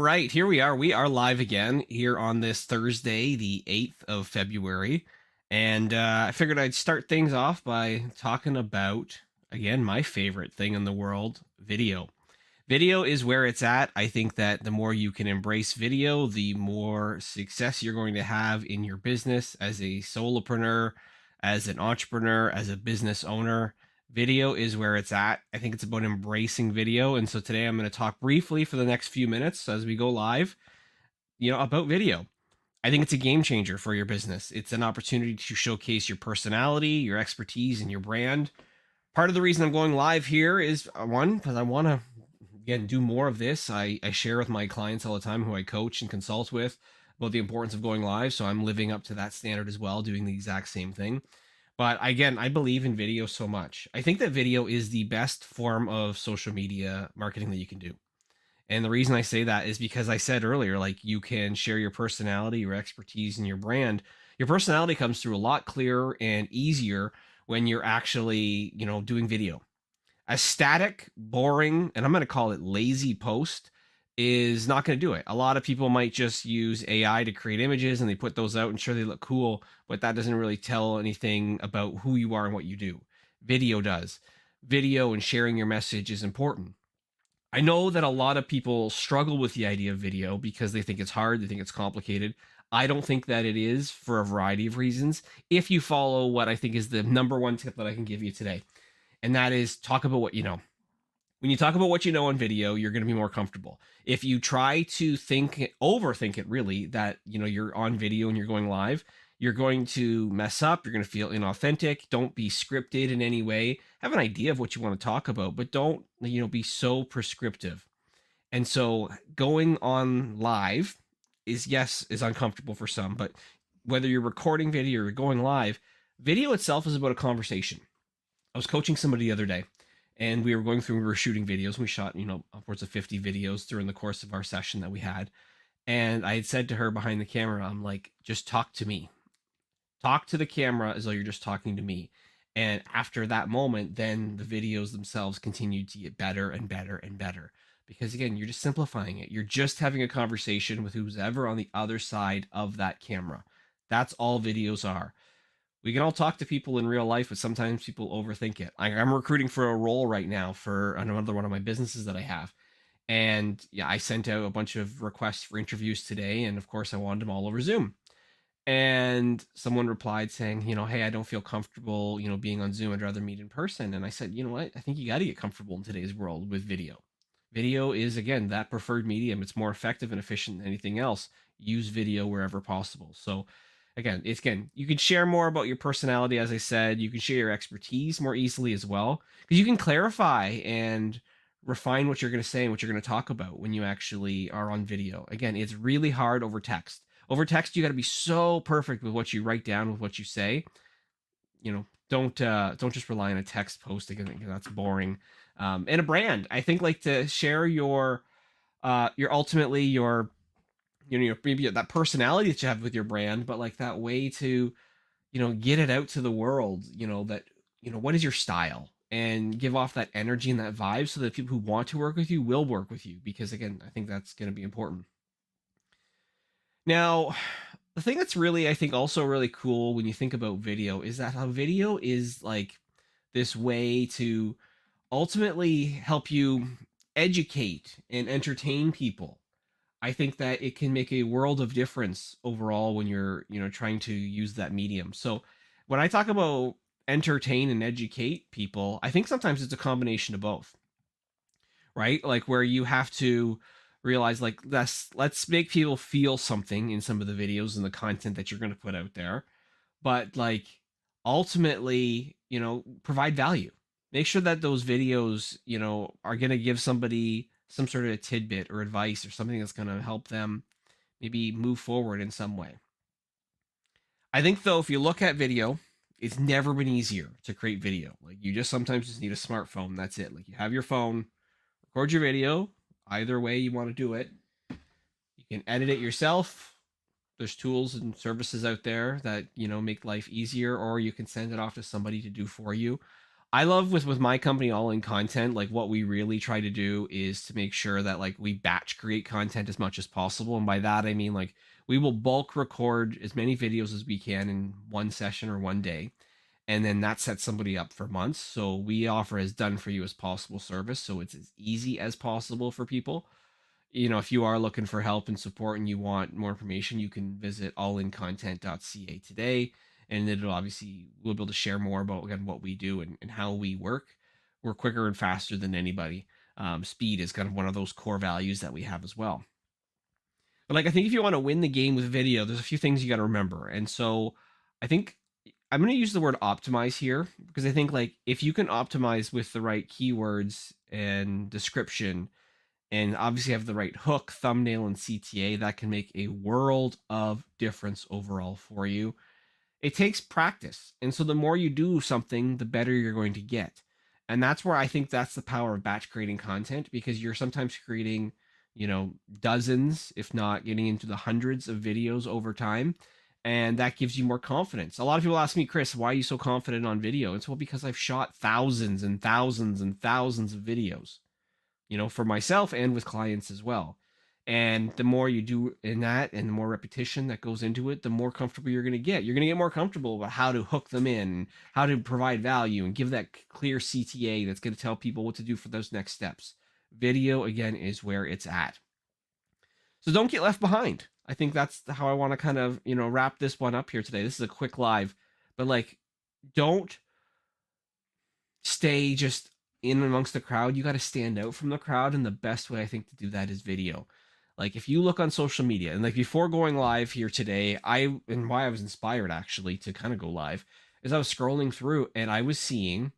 right, here we are. We are live again here on this Thursday, the 8th of February. And I figured I'd start things off by talking about, again, my favorite thing in the world, video. Video is where it's at. I think that the more you can embrace video, the more success you're going to have in your business as a solopreneur, as an entrepreneur, as a business owner. Video is where it's at. I think it's about embracing video. And so today I'm going to talk briefly for the next few minutes as we go live, about video. I think it's a game changer for your business. It's an opportunity to showcase your personality, your expertise, and your brand. Part of the reason I'm going live here is one, because I want to again do more of this. I share with my clients all the time who I coach and consult with about the importance of going live. So I'm living up to that standard as well, doing the exact same thing. But again, I believe in video so much. I think that video is the best form of social media marketing that you can do. And the reason I say that is because I said earlier, like you can share your personality, your expertise, and your brand. Your personality comes through a lot clearer and easier when you're actually, doing video. A static, boring, and I'm going to call it lazy post is not going to do it. A lot of people might just use AI to create images and they put those out and sure they look cool, but that doesn't really tell anything about who you are and what you do. Video does. Video and sharing your message is important. I know that a lot of people struggle with the idea of video because they think it's hard, they think it's complicated. I don't think that it is for a variety of reasons. If you follow what I think is the number one tip that I can give you today, and that is talk about what you know. When you talk about what you know on video, you're going to be more comfortable. If you try to overthink it really, that you're on video and you're going live, you're going to mess up. You're going to feel inauthentic. Don't be scripted in any way. Have an idea of what you want to talk about, but don't be so prescriptive. And so going on live is uncomfortable for some, but whether you're recording video or going live, video itself is about a conversation. I was coaching somebody the other day and we were shooting videos. We shot, upwards of 50 videos during the course of our session that we had. And I had said to her behind the camera, I'm like, just talk to me. Talk to the camera as though you're just talking to me. And after that moment, then the videos themselves continued to get better and better and better. Because again, you're just simplifying it. You're just having a conversation with who's ever on the other side of that camera. That's all videos are. We can all talk to people in real life, but sometimes people overthink it. I'm recruiting for a role right now for another one of my businesses that I have. And yeah, I sent out a bunch of requests for interviews today. And of course, I wanted them all over Zoom. And someone replied saying, hey, I don't feel comfortable, being on Zoom. I'd rather meet in person. And I said, you know what? I think you got to get comfortable in today's world with video. Video is, again, that preferred medium. It's more effective and efficient than anything else. Use video wherever possible. So again, you can share more about your personality. As I said, you can share your expertise more easily as well, because you can clarify and refine what you're going to say and what you're going to talk about when you actually are on video. Again, it's really hard over text. Over text, you got to be so perfect with what you write down, with what you say. Don't just rely on a text post again. That's boring. And a brand, I think, like to share your ultimately your maybe that personality that you have with your brand, but like that way to get it out to the world. That what is your style, and give off that energy and that vibe so that people who want to work with you will work with you, because again, I think that's going to be important. Now, the thing that's really, I think, also really cool when you think about video is that how video is like this way to ultimately help you educate and entertain people. I think that it can make a world of difference overall when you're, trying to use that medium. So when I talk about entertain and educate people, I think sometimes it's a combination of both, right? Like where you have to realize like let's make people feel something in some of the videos and the content that you're going to put out there, but like ultimately, provide value. Make sure that those videos, are going to give somebody some sort of a tidbit or advice or something that's going to help them maybe move forward in some way. I think though, if you look at video, it's never been easier to create video. Like you sometimes just need a smartphone. That's it. Like you have your phone, record your video, either way you want to do it. You can edit it yourself. There's tools and services out there that, make life easier, or you can send it off to somebody to do for you. I love with my company, All In Content, like what we really try to do is to make sure that like we batch create content as much as possible. And by that I mean like we will bulk record as many videos as we can in one session or one day. And then that sets somebody up for months. So we offer as done for you as possible service. So it's as easy as possible for people. If you are looking for help and support and you want more information, you can visit allincontent.ca today. And it'll obviously, we'll be able to share more about again what we do and how we work. We're quicker and faster than anybody. Speed is kind of one of those core values that we have as well. But like, I think if you want to win the game with video, there's a few things you got to remember. And so I think I'm going to use the word optimize here because I think like if you can optimize with the right keywords and description, and obviously have the right hook, thumbnail, and CTA, that can make a world of difference overall for you. It takes practice. And so the more you do something, the better you're going to get. And that's where I think that's the power of batch creating content, because you're sometimes creating, dozens, if not getting into the hundreds of videos over time. And that gives you more confidence. A lot of people ask me, Chris, why are you so confident on video? It's well, because I've shot thousands and thousands and thousands of videos, for myself and with clients as well. And the more you do in that and the more repetition that goes into it, the more comfortable you're going to get. You're going to get more comfortable about how to hook them in, how to provide value and give that clear CTA that's going to tell people what to do for those next steps. Video, again, is where it's at. So don't get left behind. I think that's how I want to kind of, wrap this one up here today. This is a quick live, but like, don't stay just in amongst the crowd. You got to stand out from the crowd, and the best way I think to do that is video. Like if you look on social media, and like before going live here today, and why I was inspired actually to kind of go live is I was scrolling through and I was seeing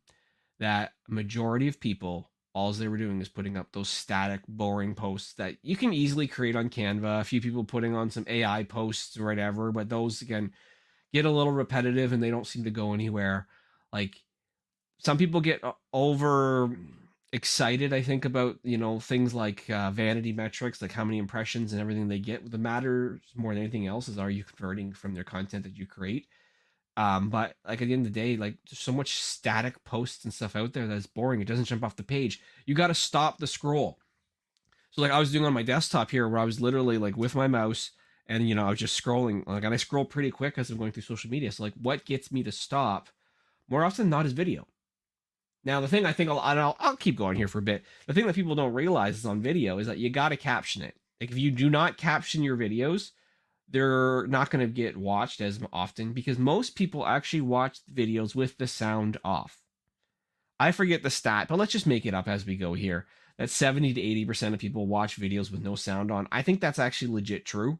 that a majority of people, all they were doing is putting up those static, boring posts that you can easily create on Canva. A few people putting on some AI posts or whatever, but those again get a little repetitive and they don't seem to go anywhere. Like some people get over excited, I think, about things like vanity metrics, like how many impressions and everything they get. The matters more than anything else is, are you converting from their content that you create? But like at the end of the day, like there's so much static posts and stuff out there that's boring. It doesn't jump off the page. You got to stop the scroll. So like I was doing on my desktop here, where I was literally like with my mouse and I was just scrolling, like, and I scroll pretty quick as I'm going through social media. So like what gets me to stop more often than not is video. Now, the thing I think I'll keep going here for a bit. The thing that people don't realize is on video is that you got to caption it. Like if you do not caption your videos, they're not going to get watched as often, because most people actually watch videos with the sound off. I forget the stat, but let's just make it up as we go here. That 70 to 80% of people watch videos with no sound on. I think that's actually legit true.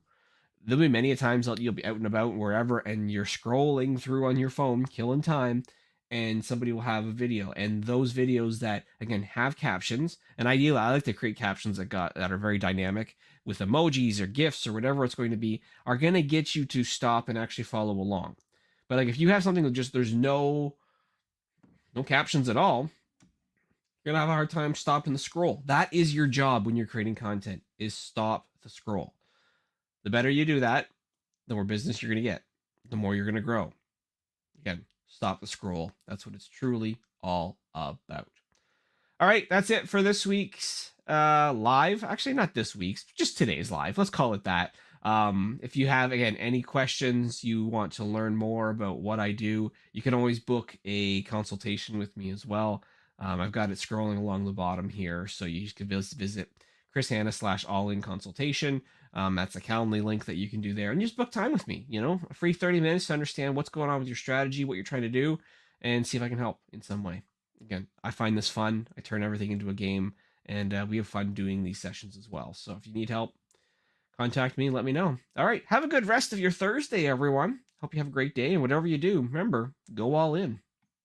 There'll be many a times that you'll be out and about wherever and you're scrolling through on your phone, killing time, and somebody will have a video, and those videos that again have captions, and ideally I like to create captions that are very dynamic with emojis or gifs or whatever it's going to be, are going to get you to stop and actually follow along. But like if you have something that just there's no captions at all, you're gonna have a hard time stopping the scroll. That is your job when you're creating content, is stop the scroll. The better you do that, the more business you're gonna get, the more you're gonna grow. Again, stop the scroll. That's what it's truly all about. All right, that's it for this week's live. Actually, not this week's, just today's live. Let's call it that. If you have, again, any questions, you want to learn more about what I do, you can always book a consultation with me as well. I've got it scrolling along the bottom here, so you just can visit Chris Hanna / all in consultation. That's a Calendly link that you can do there, and just book time with me. A free 30 minutes to understand what's going on with your strategy, what you're trying to do, and see if I can help in some way. Again, I find this fun. I turn everything into a game, and we have fun doing these sessions as well. So if you need help, contact me and let me know. All right, have a good rest of your Thursday, everyone. Hope you have a great day, and whatever you do, remember, go all in.